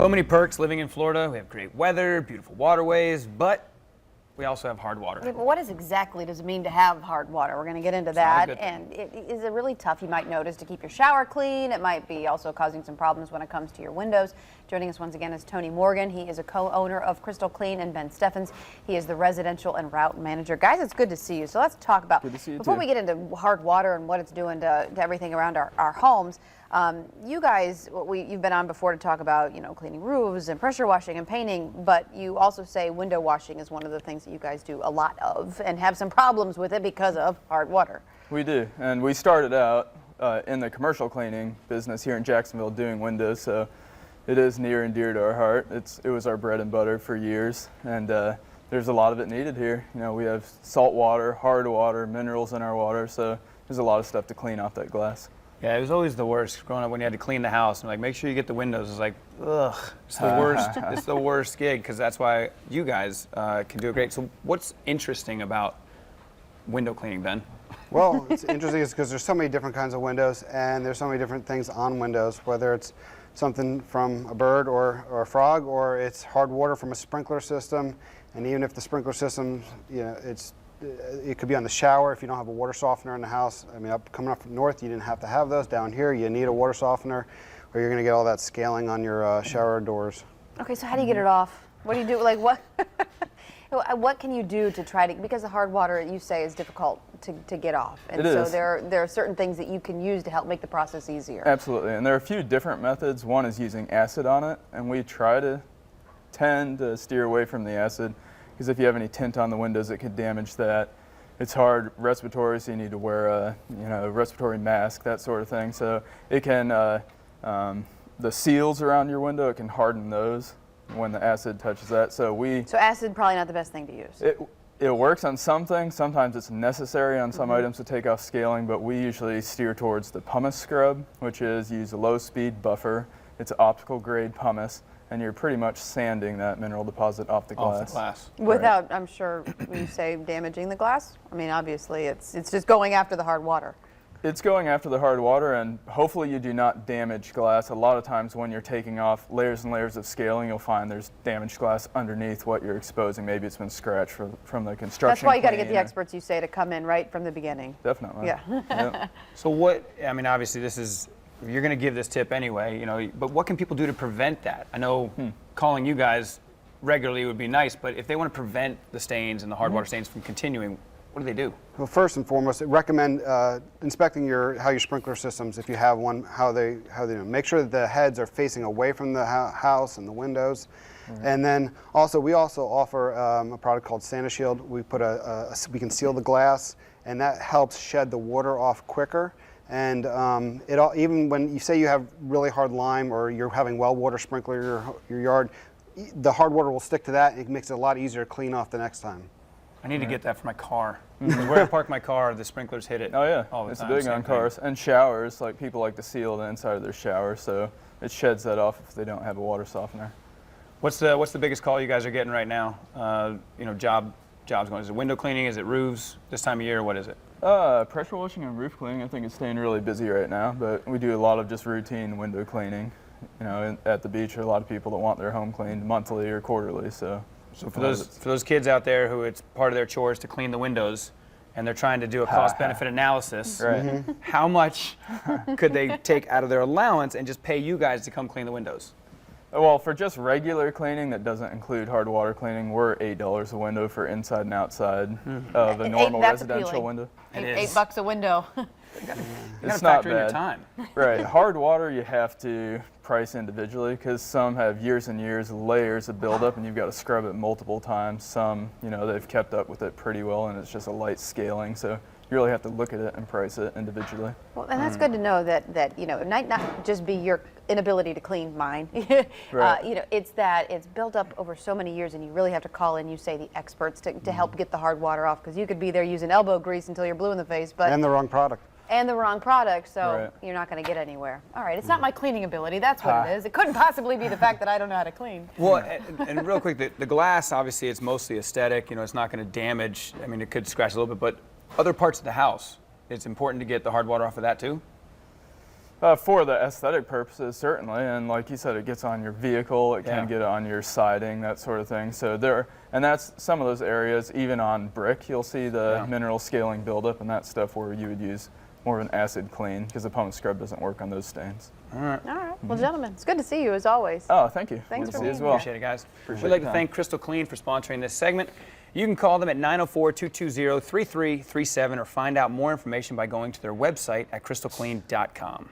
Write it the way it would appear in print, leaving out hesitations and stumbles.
So many perks living in Florida. We have great weather, beautiful waterways, but we also have hard water. Yeah, but what exactly does it mean to have hard water? We're going to get into that. And is it really tough, you might notice, to keep your shower clean? It might be also causing some problems when it comes to your windows. Joining us once again is Tony Morgan. He is a co-owner of Crystal Clean, and Ben Steffens. He is the residential and route manager. Guys, it's good to see you. So let's talk about, before we get into hard water and what it's doing to everything around our homes, you guys, you've been on before to talk about, cleaning roofs and pressure washing and painting, but you also say window washing is one of the things that you guys do a lot of and have some problems with it because of hard water. We do, and we started out in the commercial cleaning business here in Jacksonville doing windows, so it is near and dear to our heart. It was our bread and butter for years, and there's a lot of it needed here. We have salt water, hard water, minerals in our water, so there's a lot of stuff to clean off that glass. Yeah, it was always the worst growing up when you had to clean the house. And like, make sure you get the windows. It's like, ugh, it's the worst. It's the worst gig, because that's why you guys can do it great. So what's interesting about window cleaning, Ben? Well, it's interesting because there's so many different kinds of windows, and there's so many different things on windows, whether it's something from a bird or a frog, or it's hard water from a sprinkler system. And even if the sprinkler system, it could be on the shower if you don't have a water softener in the house. I mean, coming up from north, you didn't have to have those. Down here, you need a water softener, or you're going to get all that scaling on your shower doors. Okay, so how do you get it off? What do you do? Like, what can you do to try to, because the hard water, you say, is difficult to get off. And so there are certain things that you can use to help make the process easier. Absolutely, and there are a few different methods. One is using acid on it, and we tend to steer away from the acid, because if you have any tint on the windows, it could damage that. It's hard respiratory, so you need to wear a respiratory mask, that sort of thing. So it can, the seals around your window, it can harden those when the acid touches that. So acid probably not the best thing to use. It works on some things. Sometimes it's necessary on some items to take off scaling, but we usually steer towards the pumice scrub, which is use a low-speed buffer. It's optical grade pumice, and you're pretty much sanding that mineral deposit off the glass. Without, I'm sure, when you say damaging the glass, I mean, obviously it's just going after the hard water. It's going after the hard water, and hopefully you do not damage glass. A lot of times when you're taking off layers and layers of scaling, you'll find there's damaged glass underneath what you're exposing. Maybe it's been scratched from the construction. That's why you got to get the experts, you say, to come in right from the beginning. Definitely. Yeah. Yep. So obviously this is, you're going to give this tip anyway, but what can people do to prevent that? I know calling you guys regularly would be nice, but if they want to prevent the stains and the hard water stains from continuing, what do they do? Well, first and foremost, I recommend inspecting how your sprinkler systems, if you have one, how they do. Make sure that the heads are facing away from the house and the windows. And then we also offer a product called SaniShield. We put we can seal the glass, and that helps shed the water off quicker. And even when you say you have really hard lime, or you're having well water sprinkler your yard, the hard water will stick to that, and it makes it a lot easier to clean off the next time. I need to get that for my car. Where I park my car, the sprinklers hit it. Oh yeah, all the it's time. big on cars and showers. Like, people like to seal the inside of their shower, so it sheds that off if they don't have a water softener. What's the biggest call you guys are getting right now? Jobs going. Is it window cleaning? Is it roofs? This time of year, what is it? Pressure washing and roof cleaning. I think it's staying really busy right now, but we do a lot of just routine window cleaning. At the beach, there are a lot of people that want their home cleaned monthly or quarterly. So for those kids out there who it's part of their chores to clean the windows, and they're trying to do a cost-benefit analysis, right. How much could they take out of their allowance and just pay you guys to come clean the windows? Well, for just regular cleaning that doesn't include hard water cleaning, we're $8 a window for inside and outside of a normal residential window. $8 a window. It's not factor in your time. Right. Hard water you have to price individually, because some have years and years, layers of buildup, and you've got to scrub it multiple times. Some, they've kept up with it pretty well, and it's just a light scaling. So you really have to look at it and price it individually. Well, and that's good to know that it might not just be your inability to clean mine. Right. It's that it's built up over so many years, and you really have to call in, you say, the experts to help get the hard water off, because you could be there using elbow grease until you're blue in the face, and the wrong product. So you're not going to get anywhere. All right, it's not my cleaning ability. That's what it is. It couldn't possibly be the fact that I don't know how to clean. Well, and real quick, the glass, obviously, it's mostly aesthetic. It's not going to damage. I mean, it could scratch a little bit, but other parts of the house, it's important to get the hard water off of that too? For the aesthetic purposes, certainly, and like you said, it gets on your vehicle, it Yeah. can get on your siding, that sort of thing. So and that's some of those areas, even on brick, you'll see the Yeah. mineral scaling buildup and that stuff where you would use more of an acid clean because the Pumice scrub doesn't work on those stains. All right. Well, gentlemen, it's good to see you as always. Oh, thank you. Thanks Good for to see you being as well. Appreciate it, guys. Appreciate We'd like your to time. thank Crystal Clean for sponsoring this segment. You can call them at 904-220-3337 or find out more information by going to their website at crystalclean.com.